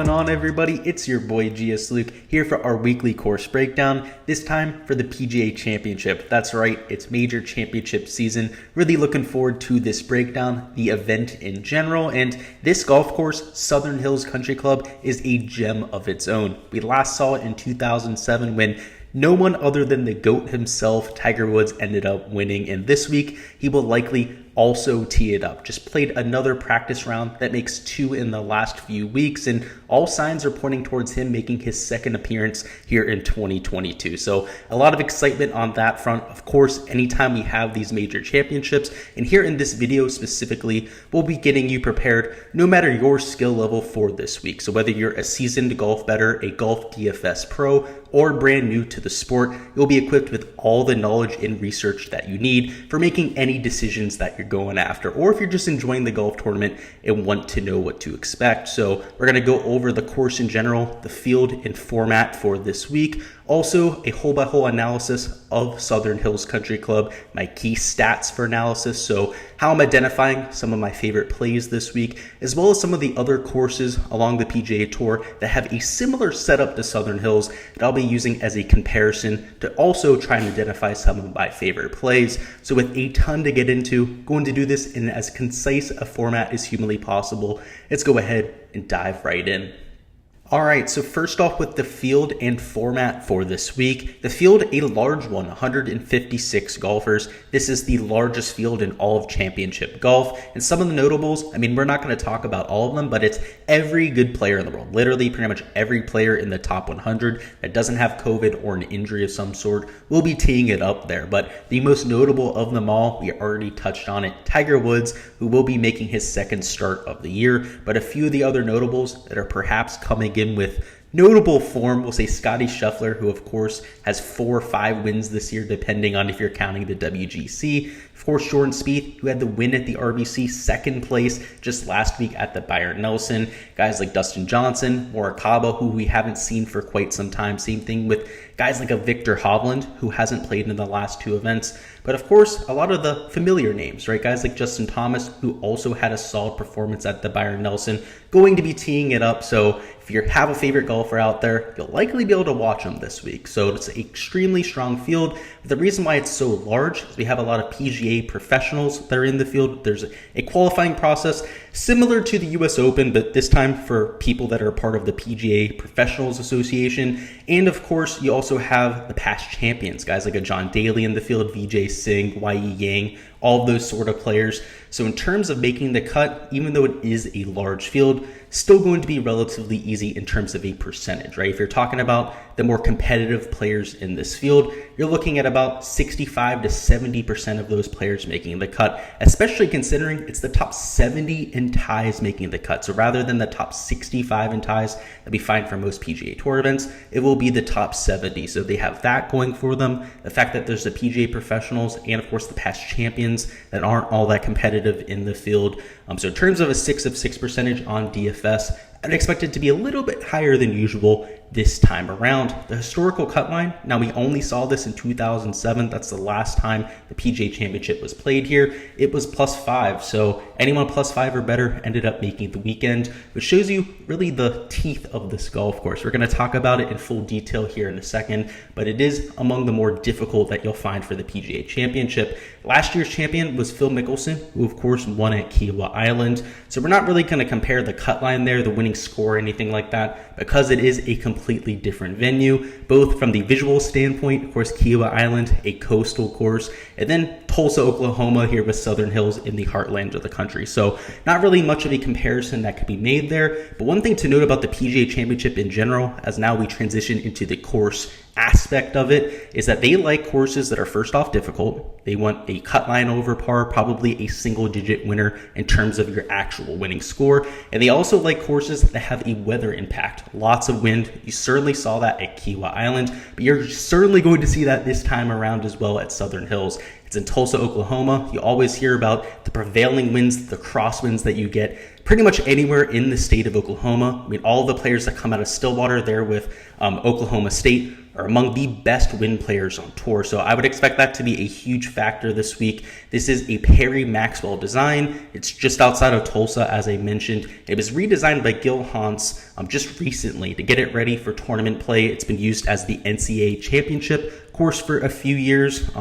going on, everybody? It's your boy Gsluke here for our weekly course breakdown, this time for the PGA Championship. That's right, it's major championship season. Really looking forward to this breakdown, the event in general, and this golf course, Southern Hills Country Club, is a gem of its own. We last saw it in 2007 when no one other than the GOAT himself, Tiger Woods, ended up winning, and this week he will likely also tee it up. Just played another practice round that makes 2 in the last few weeks, and all signs are pointing towards him making his second appearance here in 2022. So a lot of excitement on that front. Of course, anytime we have these major championships, and here in this video specifically, we'll be getting you prepared no matter your skill level for this week. So whether you're a seasoned golf bettor, a golf DFS pro, or brand new to the sport, you'll be equipped with all the knowledge and research that you need for making any decisions that you're going after, or if you're just enjoying the golf tournament and want to know what to expect. So we're going to go over the course in general, the field and format for this week. Also, a hole-by-hole analysis of Southern Hills Country Club, my key stats for analysis, so how I'm identifying some of my favorite plays this week, as well as some of the other courses along the PGA Tour that have a similar setup to Southern Hills that I'll be using as a comparison to also try and identify some of my favorite plays. So with a ton to get into, going to do this in as concise a format as humanly possible, let's go ahead and dive right in. All right, so first off with the field and format for this week. The field, a large one, 156 golfers. This is the largest field in all of championship golf. And some of the notables, I mean, we're not going to talk about all of them, but it's every good player in the world. Literally pretty much every player in the top 100 that doesn't have COVID or an injury of some sort will be teeing it up there. But the most notable of them all, we already touched on it, Tiger Woods, who will be making his second start of the year. But a few of the other notables that are perhaps coming in with notable form, we'll say Scotty Scheffler, who of course has 4 or 5 wins this year, depending on if you're counting the WGC. Of course, Jordan Spieth, who had the win at the RBC, second place just last week at the Byron Nelson. Guys like Dustin Johnson, Morikawa, who we haven't seen for quite some time. Same thing with guys like a Victor Hovland, who hasn't played in the last 2 events. But of course, a lot of the familiar names, right? Guys like Justin Thomas, who also had a solid performance at the Byron Nelson, going to be teeing it up. So if you have a favorite golfer out there, you'll likely be able to watch them this week. So it's an extremely strong field. The reason why it's so large is we have a lot of PGA professionals that are in the field. There's a qualifying process similar to the US Open, but this time for people that are part of the PGA Professionals Association. And of course, you also have the past champions, guys like a John Daly in the field, Vijay Singh, Y.E. Yang, all of those sort of players. So in terms of making the cut, even though it is a large field, still going to be relatively easy in terms of a percentage, right? If you're talking about the more competitive players in this field, you're looking at about 65 to 70% of those players making the cut, especially considering it's the top 70 in ties making the cut. So rather than the top 65 in ties that we find for most PGA Tour events, it will be the top 70. So they have that going for them. The fact that there's the PGA professionals and of course the past champions that aren't all that competitive in the field. So in terms of a 6 of 6 percentage on DFS, I'd expect it to be a little bit higher than usual this time around. The historical cut line, now we only saw this in 2007. That's the last time the PGA Championship was played here. It was +5. So anyone +5 or better ended up making the weekend, which shows you really the teeth of this golf course. We're going to talk about it in full detail here in a second, but it is among the more difficult that you'll find for the PGA Championship. Last year's champion was Phil Mickelson, who of course won at Kiawah Island. So we're not really going to compare the cut line there, the winning score, or anything like that, because it is a completely different venue, both from the visual standpoint. Of course, Kiawah Island, a coastal course, and then Tulsa, Oklahoma here with Southern Hills in the heartland of the country. So not really much of a comparison that could be made there. But one thing to note about the PGA Championship in general, as now we transition into the course aspect of it, is that they like courses that are first off difficult. They want a cut line over par, probably a single digit winner in terms of your actual winning score. And they also like courses that have a weather impact, lots of wind. You certainly saw that at Kiawah Island, but you're certainly going to see that this time around as well at Southern Hills. It's in Tulsa, Oklahoma. You always hear about the prevailing winds, the crosswinds that you get pretty much anywhere in the state of Oklahoma. I mean, all the players that come out of Stillwater there with Oklahoma State are among the best wind players on tour. So I would expect that to be a huge factor this week. This is a Perry Maxwell design. It's just outside of Tulsa, as I mentioned. It was redesigned by Gil Hans just recently to get it ready for tournament play. It's been used as the NCAA Championship course for a few years.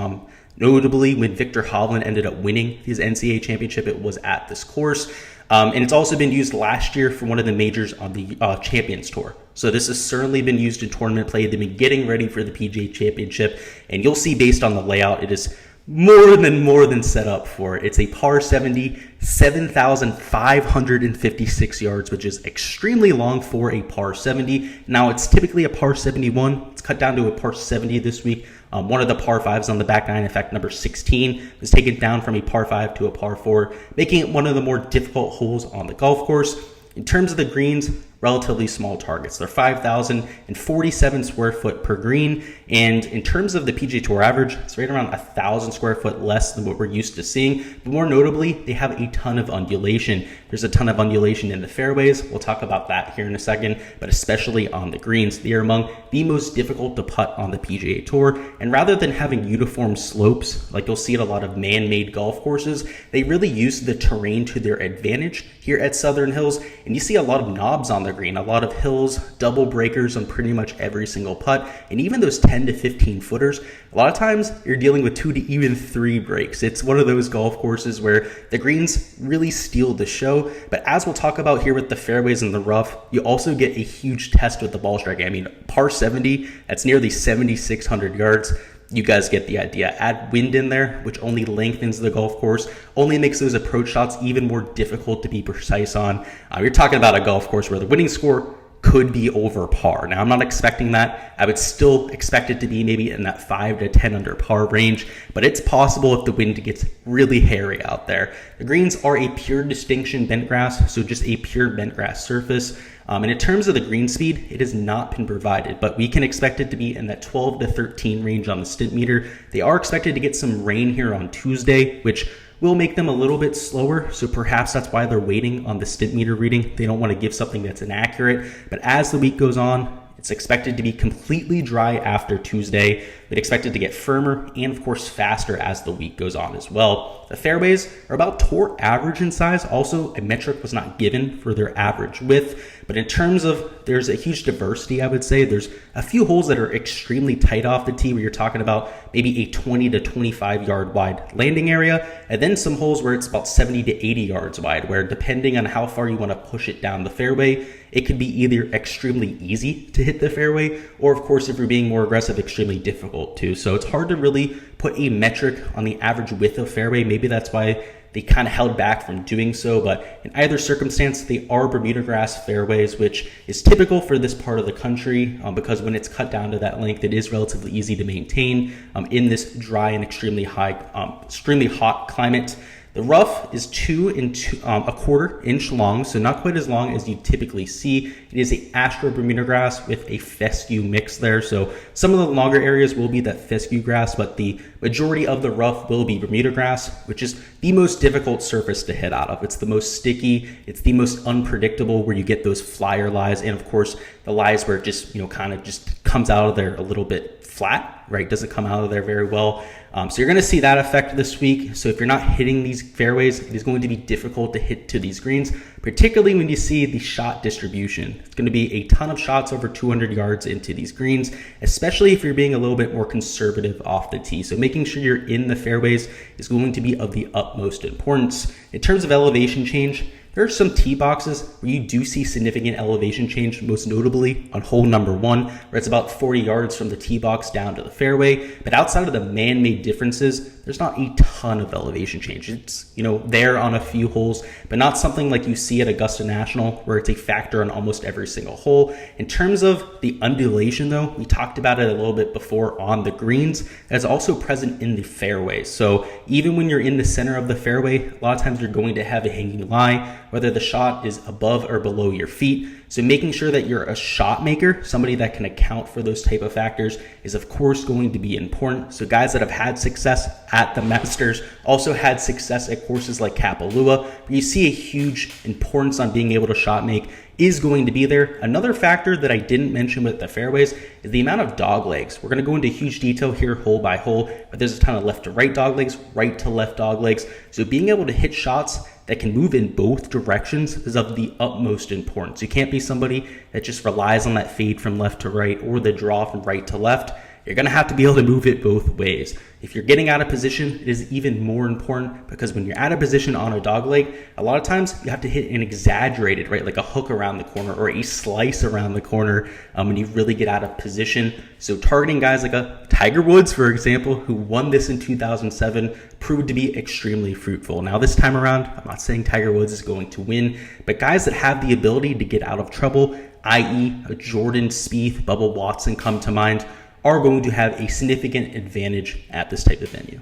Notably, when Victor Hovland ended up winning his NCAA Championship, it was at this course. And it's also been used last year for one of the majors on the Champions Tour. So this has certainly been used in tournament play. They've been getting ready for the PGA Championship. And you'll see based on the layout, it is more than set up for it. It's a par 70, 7,556 yards, which is extremely long for a par 70. Now, it's typically a par 71. It's cut down to a par 70 this week. One of the par 5s on the back nine, in fact, number 16, was taken down from a par 5 to a par 4, making it one of the more difficult holes on the golf course. In terms of the greens, relatively small targets. They're 5,047 square foot per green. And in terms of the PGA Tour average, it's right around 1,000 square foot less than what we're used to seeing. But more notably, they have a ton of undulation. There's a ton of undulation in the fairways. We'll talk about that here in a second, but especially on the greens. They are among the most difficult to putt on the PGA Tour. And rather than having uniform slopes, like you'll see at a lot of man-made golf courses, they really use the terrain to their advantage here at Southern Hills. And you see a lot of knobs on the green, a lot of hills, double breakers on pretty much every single putt, and even those 10 to 15 footers, a lot of times you're dealing with 2 to even 3 breaks. It's one of those golf courses where the greens really steal the show, but as we'll talk about here with the fairways and the rough, you also get a huge test with the ball striking. I mean, par 70, that's nearly 7,600 yards. You guys get the idea. Add wind in there, which only lengthens the golf course, only makes those approach shots even more difficult to be precise on. You're talking about a golf course where the winning score could be over par. Now, I'm not expecting that. I would still expect it to be maybe in that 5 to 10 under par range, but it's possible if the wind gets really hairy out there. The greens are a pure distinction bent grass, so just a pure bent grass surface. And in terms of the green speed, it has not been provided, but we can expect it to be in that 12 to 13 range on the stint meter. They are expected to get some rain here on Tuesday, which will make them a little bit slower. So perhaps that's why they're waiting on the stint meter reading. They don't want to give something that's inaccurate. But as the week goes on, it's expected to be completely dry after Tuesday. We'd expect it to get firmer and, of course, faster as the week goes on as well. The fairways are about tour average in size. Also, a metric was not given for their average width. But in terms of, there's a huge diversity, I would say. There's a few holes that are extremely tight off the tee where you're talking about maybe a 20 to 25 yard wide landing area. And then some holes where it's about 70 to 80 yards wide, where depending on how far you want to push it down the fairway, it could be either extremely easy to hit the fairway, or of course, if you're being more aggressive, extremely difficult too. So it's hard to really put a metric on the average width of fairway. Maybe that's why they kind of held back from doing so, but in either circumstance, they are Bermuda grass fairways, which is typical for this part of the country because when it's cut down to that length, it is relatively easy to maintain in this dry and extremely hot climate. The rough is 2 1/4 inch long, so not quite as long as you typically see. It is a Astro Bermuda grass with a fescue mix there. So some of the longer areas will be that fescue grass, but the majority of the rough will be Bermuda grass, which is the most difficult surface to hit out of. It's the most sticky. It's the most unpredictable, where you get those flyer lies, and of course the lies where it just kind of just comes out of there a little bit flat, right? Doesn't come out of there very well. So you're going to see that effect this week. So if you're not hitting these fairways, it is going to be difficult to hit to these greens, particularly when you see the shot distribution. It's going to be a ton of shots over 200 yards into these greens, especially if you're being a little bit more conservative off the tee. So making sure you're in the fairways is going to be of the utmost importance. In terms of elevation change, there are some tee boxes where you do see significant elevation change, most notably on hole number 1, where it's about 40 yards from the tee box down to the fairway. But outside of the man-made differences, there's not a ton of elevation change. It's, there on a few holes, but not something like you see at Augusta National, where it's a factor on almost every single hole. In terms of the undulation, though, we talked about it a little bit before on the greens. That's also present in the fairways. So even when you're in the center of the fairway, a lot of times you're going to have a hanging lie, whether the shot is above or below your feet. So making sure that you're a shot maker, somebody that can account for those type of factors, is of course going to be important. So guys that have had success at the Masters also had success at courses like Kapalua, where you see a huge importance on being able to shot make is going to be there. Another factor that I didn't mention with the fairways is the amount of dog legs. We're going to go into huge detail here hole by hole, but there's a ton of left to right dog legs, right to left dog legs. So being able to hit shots that can move in both directions is of the utmost importance. You can't be somebody that just relies on that fade from left to right or the draw from right to left. You're going to have to be able to move it both ways. If you're getting out of position, it is even more important, because when you're out of position on a dog leg, a lot of times you have to hit an exaggerated, right, like a hook around the corner or a slice around the corner when you really get out of position. So targeting guys like a Tiger Woods, for example, who won this in 2007, proved to be extremely fruitful. Now this time around, I'm not saying Tiger Woods is going to win, but guys that have the ability to get out of trouble, i.e. a Jordan Spieth, Bubba Watson come to mind, are going to have a significant advantage at this type of venue.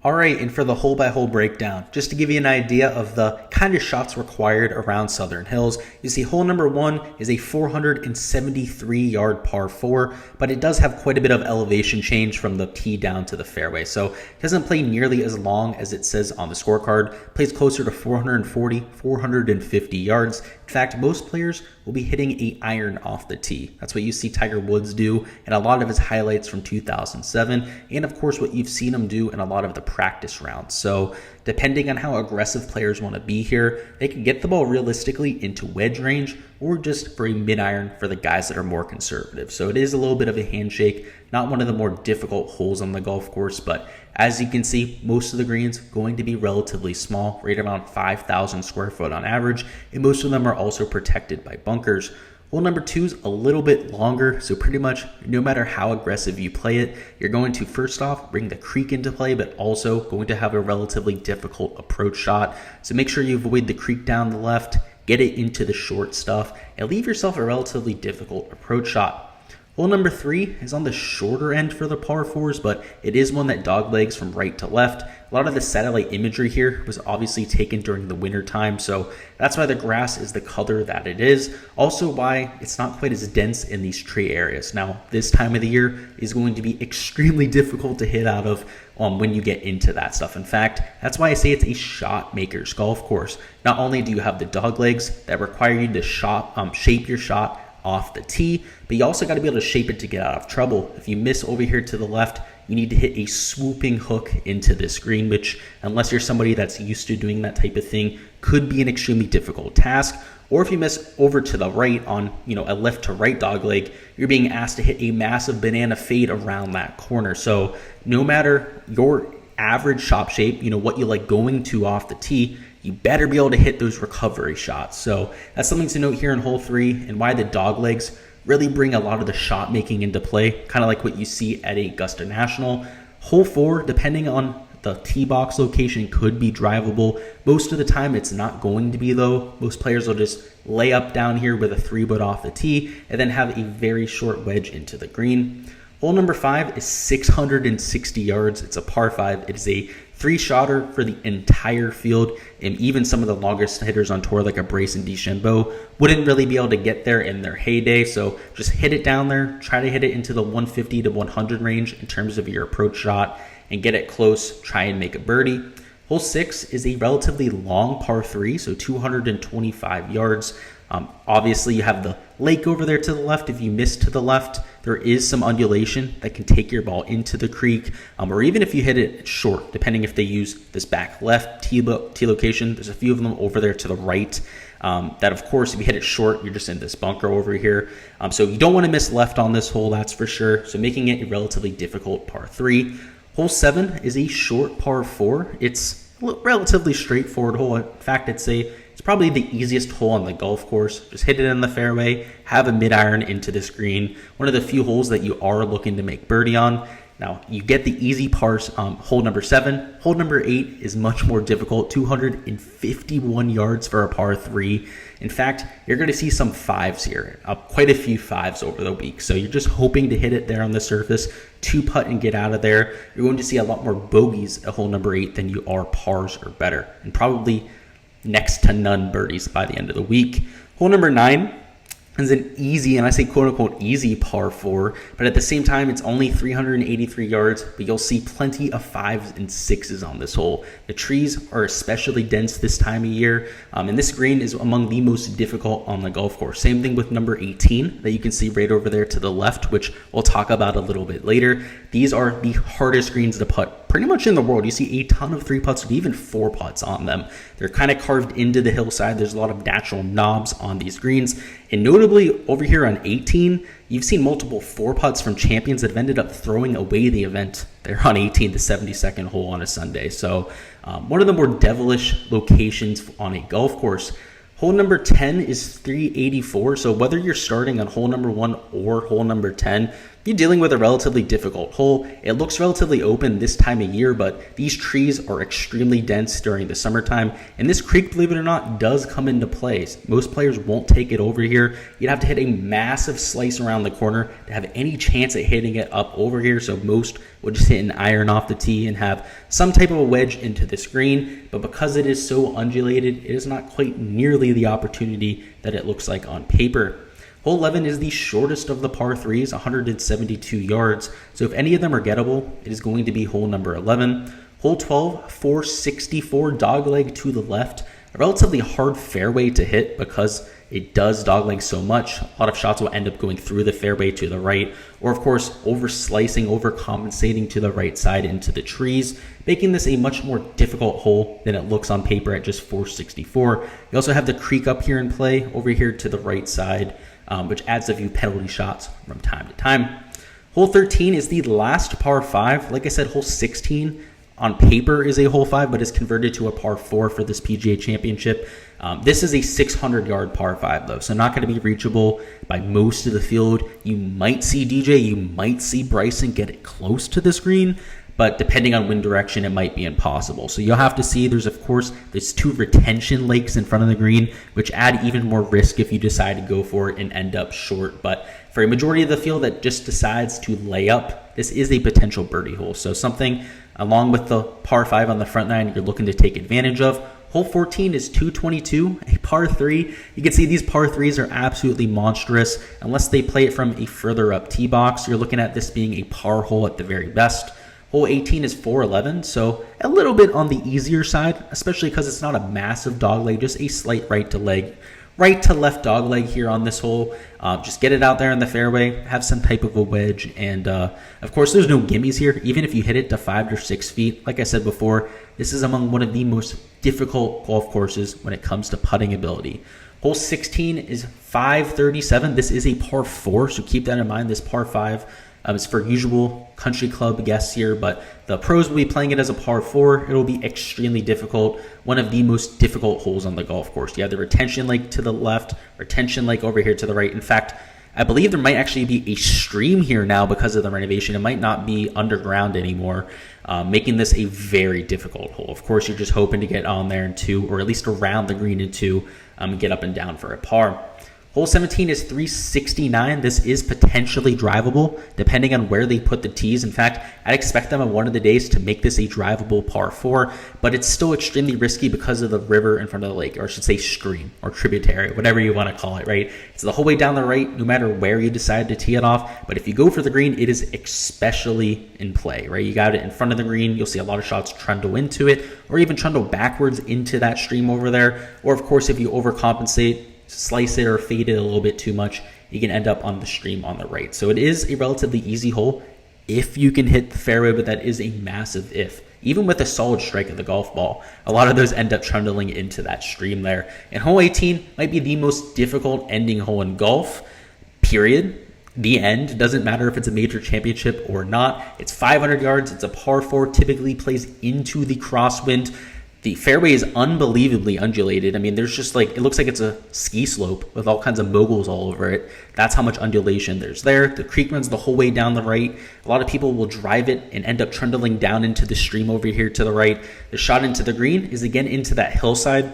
All right, and for the hole-by-hole breakdown, just to give you an idea of the kind of shots required around Southern Hills, you see hole number 1 is a 473-yard par 4, but it does have quite a bit of elevation change from the tee down to the fairway, so it doesn't play nearly as long as it says on the scorecard. It plays closer to 440, 450 yards. In fact, most players will be hitting an iron off the tee. That's what you see Tiger Woods do in a lot of his highlights from 2007, and of course what you've seen him do in a lot of the practice rounds. So depending on how aggressive players want to be here, they can get the ball realistically into wedge range or just for a mid-iron for the guys that are more conservative. So it is a little bit of a handshake, not one of the more difficult holes on the golf course, but as you can see, most of the greens going to be relatively small, right around 5,000 square foot on average, and most of them are also protected by bunkers. Hole number 2 is a little bit longer, so pretty much no matter how aggressive you play it, you're going to first off bring the creek into play, but also going to have a relatively difficult approach shot. So make sure you avoid the creek down the left, get it into the short stuff, and leave yourself a relatively difficult approach shot. Hole number 3 is on the shorter end for the par 4s, but it is one that dog legs from right to left. A lot of the satellite imagery here was obviously taken during the winter time, so that's why the grass is the color that it is. Also why it's not quite as dense in these tree areas. Now, this time of the year is going to be extremely difficult to hit out of when you get into that stuff. In fact, that's why I say it's a shot maker's golf course. Not only do you have the dog legs that require you to shape your shot off the tee, but you also got to be able to shape it to get out of trouble. If you miss over here to the left, you need to hit a swooping hook into this green, which, unless you're somebody that's used to doing that type of thing, could be an extremely difficult task. Or if you miss over to the right on, a left to right dog leg, you're being asked to hit a massive banana fade around that corner. So no matter your average shot shape, what you like going to off the tee, you better be able to hit those recovery shots. So that's something to note here in hole 3, and why the dog legs really bring a lot of the shot making into play, kind of like what you see at Augusta National. Hole 4, depending on the tee box location, could be drivable. Most of the time it's not going to be though. Most players will just lay up down here with a 3-wood off the tee and then have a very short wedge into the green. Hole number 5 is 660 yards. It's a par 5. It is a 3-shotter for the entire field, and even some of the longest hitters on tour like a Bryson DeChambeau wouldn't really be able to get there in their heyday. So just hit it down there, try to hit it into the 150 to 100 range in terms of your approach shot, and get it close, try and make a birdie. Hole 6 is a relatively long par 3, so 225 yards. Obviously, you have the lake over there to the left. If you miss to the left, there is some undulation that can take your ball into the creek, or even if you hit it short, depending if they use this back left tee location. There's a few of them over there to the right that, of course, if you hit it short, you're just in this bunker over here. So you don't want to miss left on this hole, that's for sure. So making it a relatively difficult par 3. Hole 7 is a short par 4. It's a relatively straightforward hole. In fact, it's probably the easiest hole on the golf course. Just hit it in the fairway, have a mid-iron into this green. One of the few holes that you are looking to make birdie on. Now, you get the easy pars, hole number 7. Hole number 8 is much more difficult, 251 yards for a par 3. In fact, you're going to see some 5s here, quite a few 5s over the week. So you're just hoping to hit it there on the surface, 2-putt and get out of there. You're going to see a lot more bogeys at hole number 8 than you are pars or better, and probably next to none birdies by the end of the week. Hole number 9 is an easy, and I say quote unquote easy par 4, but at the same time, it's only 383 yards, but you'll see plenty of 5s and 6s on this hole. The trees are especially dense this time of year, and this green is among the most difficult on the golf course. Same thing with number 18 that you can see right over there to the left, which we'll talk about a little bit later. These are the hardest greens to putt pretty much in the world. You see a ton of 3 putts, even 4 putts on them. They're kind of carved into the hillside. There's a lot of natural knobs on these greens. And notably over here on 18, you've seen multiple 4 putts from champions that have ended up throwing away the event. They're on 18, the 72nd hole on a Sunday. So one of the more devilish locations on a golf course. Hole number 10 is 384. So whether you're starting on hole number 1 or hole number 10, you're dealing with a relatively difficult hole. It looks relatively open this time of year, but these trees are extremely dense during the summertime. And this creek, believe it or not, does come into play. Most players won't take it over here. You'd have to hit a massive slice around the corner to have any chance at hitting it up over here. So most would just hit an iron off the tee and have some type of a wedge into this green. But because it is so undulated, it is not quite nearly the opportunity that it looks like on paper. Hole 11 is the shortest of the par 3s, 172 yards. So if any of them are gettable, it is going to be hole number 11. Hole 12, 464 dogleg to the left. A relatively hard fairway to hit because it does dogleg so much. A lot of shots will end up going through the fairway to the right, or of course over slicing, overcompensating to the right side into the trees, making this a much more difficult hole than it looks on paper at just 464. You also have the creek up here in play over here to the right side, which adds a few penalty shots from time to time. Hole 13 is the last par 5. Like I said, hole 16 on paper is a hole 5, but is converted to a par 4 for this PGA Championship. This is a 600-yard par 5, though, so not going to be reachable by most of the field. You might see DJ, you might see Bryson get it close to this green, but depending on wind direction, it might be impossible. So you'll have to see there's 2 retention lakes in front of the green, which add even more risk if you decide to go for it and end up short. But for a majority of the field that just decides to lay up, this is a potential birdie hole. So something along with the par 5 on the front 9 you're looking to take advantage of. Hole 14 is 222, a par 3. You can see these par 3s are absolutely monstrous. Unless they play it from a further up tee box, you're looking at this being a par hole at the very best. Hole 18 is 411, so a little bit on the easier side, especially because it's not a massive dogleg, just a slight right to left dogleg here on this hole. Just get it out there in the fairway, have some type of a wedge, and of course there's no gimmies here. Even if you hit it to 5 or 6 feet, like I said before, this is among one of the most difficult golf courses when it comes to putting ability. Hole 16 is 537. This is a par 4, so keep that in mind. This par 5 is for usual country club guests here, but the pros will be playing it as a par 4. It'll be extremely difficult. One of the most difficult holes on the golf course. You have the retention lake to the left, retention lake over here to the right. In fact, I believe there might actually be a stream here now because of the renovation. It might not be underground anymore, making this a very difficult hole. Of course, you're just hoping to get on there in 2, or at least around the green in 2, and get up and down for a par. Hole 17 is 369. This is potentially drivable depending on where they put the tees. In fact, I'd expect them on one of the days to make this a drivable par 4, but it's still extremely risky because of the river in front of the lake, or I should say stream or tributary, whatever you want to call it, right? It's the whole way down the right, no matter where you decide to tee it off. But if you go for the green, it is especially in play, right? You got it in front of the green. You'll see a lot of shots trundle into it, or even trundle backwards into that stream over there. Or of course, if you overcompensate, slice it or fade it a little bit too much, you can end up on the stream on the right. So it is a relatively easy hole if you can hit the fairway, but that is a massive if. Even with a solid strike of the golf ball, a lot of those end up trundling into that stream there. And hole 18 might be the most difficult ending hole in golf, period. The end. Doesn't matter if it's a major championship or not. It's 500 yards. It's a par 4, typically plays into the crosswind. The fairway is unbelievably undulated. I mean, there's just it looks like it's a ski slope with all kinds of moguls all over it. That's how much undulation there's there. The creek runs the whole way down the right. A lot of people will drive it and end up trundling down into the stream over here to the right. The shot into the green is again into that hillside.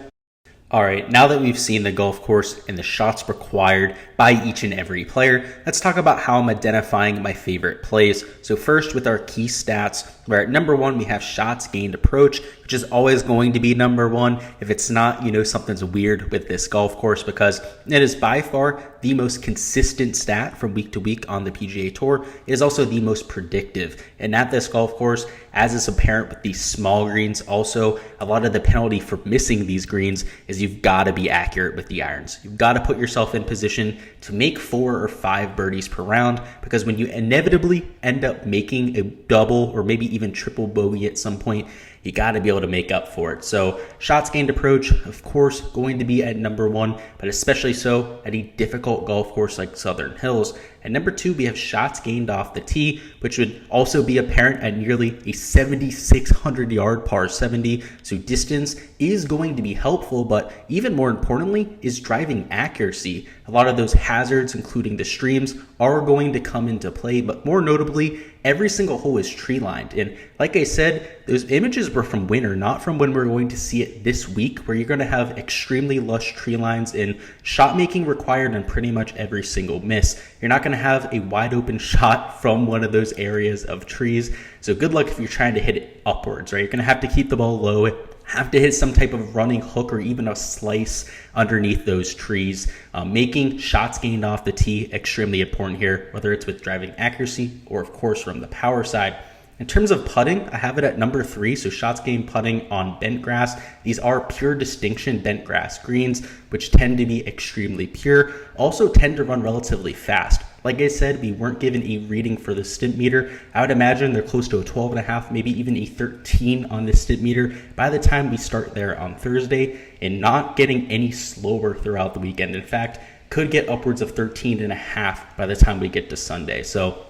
All right, now that we've seen the golf course and the shots required by each and every player, let's talk about how I'm identifying my favorite plays. So first, with our key stats, Where at number 1, we have shots gained approach, which is always going to be number 1. If it's not, something's weird with this golf course, because it is by far the most consistent stat from week to week on the PGA Tour. It is also the most predictive. And at this golf course, as is apparent with these small greens, also a lot of the penalty for missing these greens is you've got to be accurate with the irons. You've got to put yourself in position to make 4 or 5 birdies per round, because when you inevitably end up making a double or maybe even triple bogey at some point, you got to be able to make up for it. So shots gained approach, of course, going to be at number 1, but especially so at a difficult golf course like Southern Hills. At number 2, we have shots gained off the tee, which would also be apparent at nearly a 7,600 yard par 70. So distance is going to be helpful, but even more importantly is driving accuracy. A lot of those hazards, including the streams, are going to come into play, but more notably, every single hole is tree lined. And like I said, those images were from winter, not from when we're going to see it this week, where you're going to have extremely lush tree lines and shot making required on pretty much every single miss. You're not going to have a wide open shot from one of those areas of trees. So good luck if you're trying to hit it upwards, right? You're going to have to keep the ball low, have to hit some type of running hook or even a slice underneath those trees. Making shots gained off the tee, extremely important here, whether it's with driving accuracy or, of course, from the power side. In terms of putting, I have it at number 3, so shots gained putting on bent grass. These are pure distinction bent grass greens, which tend to be extremely pure, also tend to run relatively fast. Like I said, we weren't given a reading for the stimp meter. I would imagine they're close to a 12.5, maybe even a 13 on the stimp meter by the time we start there on Thursday, and not getting any slower throughout the weekend. In fact, could get upwards of 13.5 by the time we get to Sunday. So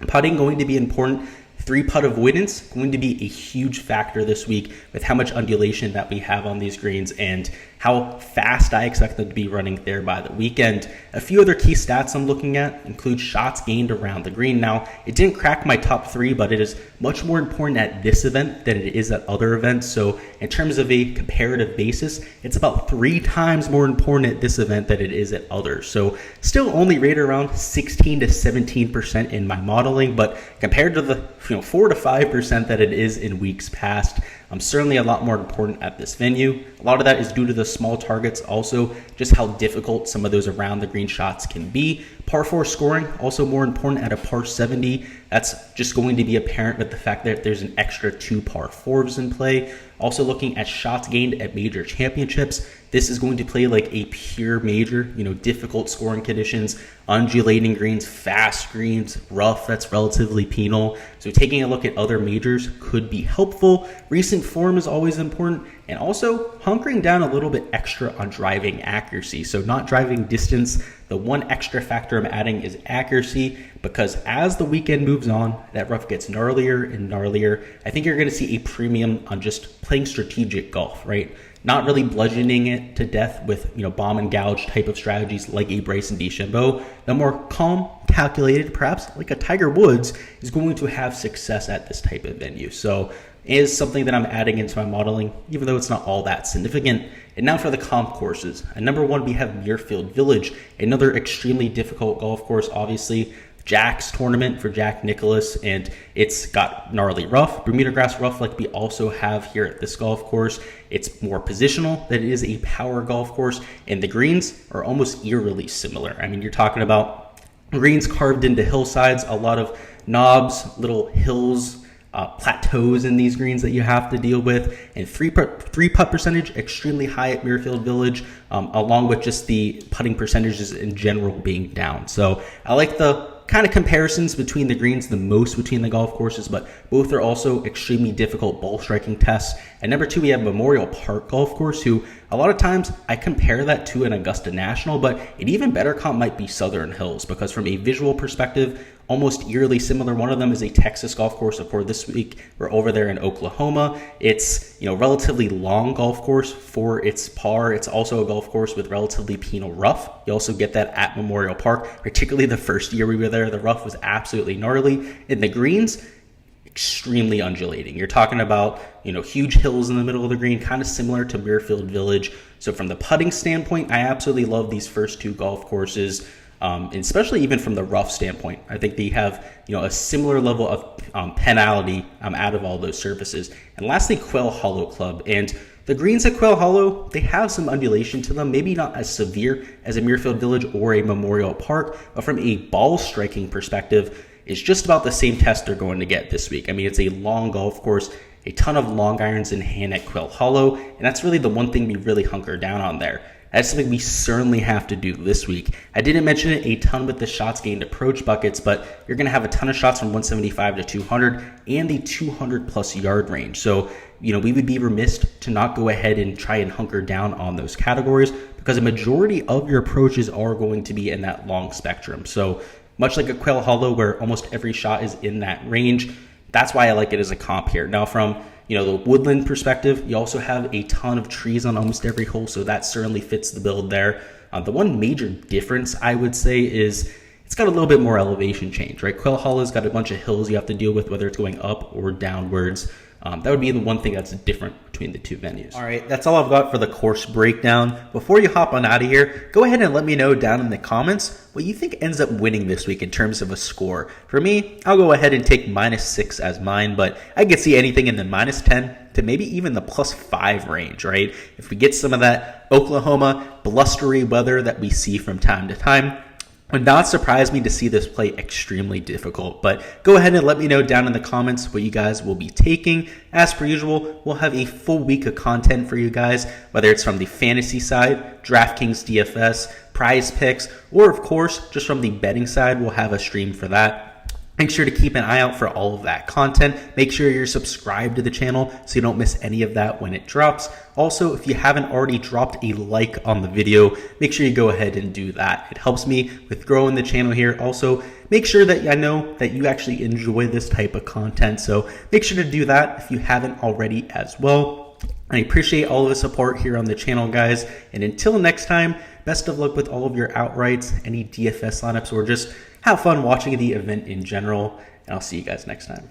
putting going to be important. 3-putt avoidance going to be a huge factor this week with how much undulation that we have on these greens and how fast I expect them to be running there by the weekend. A few other key stats I'm looking at include shots gained around the green. Now, it didn't crack my top 3, but it is much more important at this event than it is at other events. So in terms of a comparative basis, it's about 3 times more important at this event than it is at others. So still only rated around 16 to 17% in my modeling, but compared to the 4 to 5% that it is in weeks past, certainly a lot more important at this venue. A lot of that is due to the small targets, also just how difficult some of those around the green shots can be. Par 4 scoring, also more important at a par 70. That's just going to be apparent with the fact that there's an extra 2 par 4s in play. Also looking at shots gained at major championships, this is going to play like a pure major, difficult scoring conditions, undulating greens, fast greens, rough, that's relatively penal. So taking a look at other majors could be helpful. Recent form is always important, and also hunkering down a little bit extra on driving accuracy. So not driving distance. The one extra factor I'm adding is accuracy, because as the weekend moves on, that rough gets gnarlier and gnarlier. I think you're going to see a premium on just playing strategic golf, right? Not really bludgeoning it to death with, bomb and gouge type of strategies like a Bryson DeChambeau. The more calm, calculated, perhaps like a Tiger Woods, is going to have success at this type of venue. So it is something that I'm adding into my modeling, even though it's not all that significant. And now for the comp courses. At number 1, we have Muirfield Village, another extremely difficult golf course, obviously. Jack's tournament for Jack Nicklaus, and it's got gnarly rough, Bermuda grass rough like we also have here at this golf course. It's more positional than it is a power golf course, and the greens are almost eerily similar. I mean, you're talking about greens carved into hillsides, a lot of knobs, little hills, plateaus in these greens that you have to deal with, and three putt percentage extremely high at Muirfield Village, along with just the putting percentages in general being down. So I like the kind of comparisons between the greens the most between the golf courses, but both are also extremely difficult ball striking tests. At number 2, we have Memorial Park Golf Course, who a lot of times I compare that to an Augusta National, but an even better comp might be Southern Hills, because from a visual perspective, almost eerily similar. One of them is a Texas golf course. For this week, we're over there in Oklahoma. It's relatively long golf course for its par. It's also a golf course with relatively penal rough. You also get that at Memorial Park, particularly the first year we were there. The rough was absolutely gnarly. And the greens, extremely undulating. You're talking about, huge hills in the middle of the green, kind of similar to Muirfield Village. So from the putting standpoint, I absolutely love these first 2 golf courses. especially even from the rough standpoint. I think they have a similar level of penalty out of all those surfaces. And lastly, Quail Hollow Club. And the greens at Quail Hollow, they have some undulation to them, maybe not as severe as a Muirfield Village or a Memorial Park, but from a ball striking perspective, it's just about the same test they're going to get this week. I mean, it's a long golf course, a ton of long irons in hand at Quail Hollow, and that's really the one thing we really hunker down on there. That's something we certainly have to do this week. I didn't mention it a ton with the shots gained approach buckets, but you're going to have a ton of shots from 175 to 200 and the 200 plus yard range. So, we would be remiss to not go ahead and try and hunker down on those categories because a majority of your approaches are going to be in that long spectrum. So much like a Quail Hollow where almost every shot is in that range, that's why I like it as a comp here. Now from the woodland perspective, you also have a ton of trees on almost every hole, so that certainly fits the build there. The one major difference I would say is it's got a little bit more elevation change, right? Quail Hollow's got a bunch of hills you have to deal with, whether it's going up or downwards. That would be the one thing that's different between the two venues. All right, that's all I've got for the course breakdown. Before you hop on out of here, go ahead and let me know down in the comments what you think ends up winning this week in terms of a score. For me, I'll go ahead and take -6 as mine, but I could see anything in the -10 to maybe even the +5 range, right? If we get some of that Oklahoma blustery weather that we see from time to time, would not surprise me to see this play extremely difficult, but go ahead and let me know down in the comments what you guys will be taking. As per usual, we'll have a full week of content for you guys, whether it's from the fantasy side, Draftkings DFS, prize picks, or of course, just from the betting side, we'll have a stream for that. Make sure to keep an eye out for all of that content. Make sure you're subscribed to the channel so you don't miss any of that when it drops. Also, if you haven't already dropped a like on the video, make sure you go ahead and do that. It helps me with growing the channel here. Also, make sure that I know that you actually enjoy this type of content. So make sure to do that if you haven't already as well. I appreciate all of the support here on the channel, guys. And until next time, best of luck with all of your outrights, any DFS lineups, or just have fun watching the event in general. And I'll see you guys next time.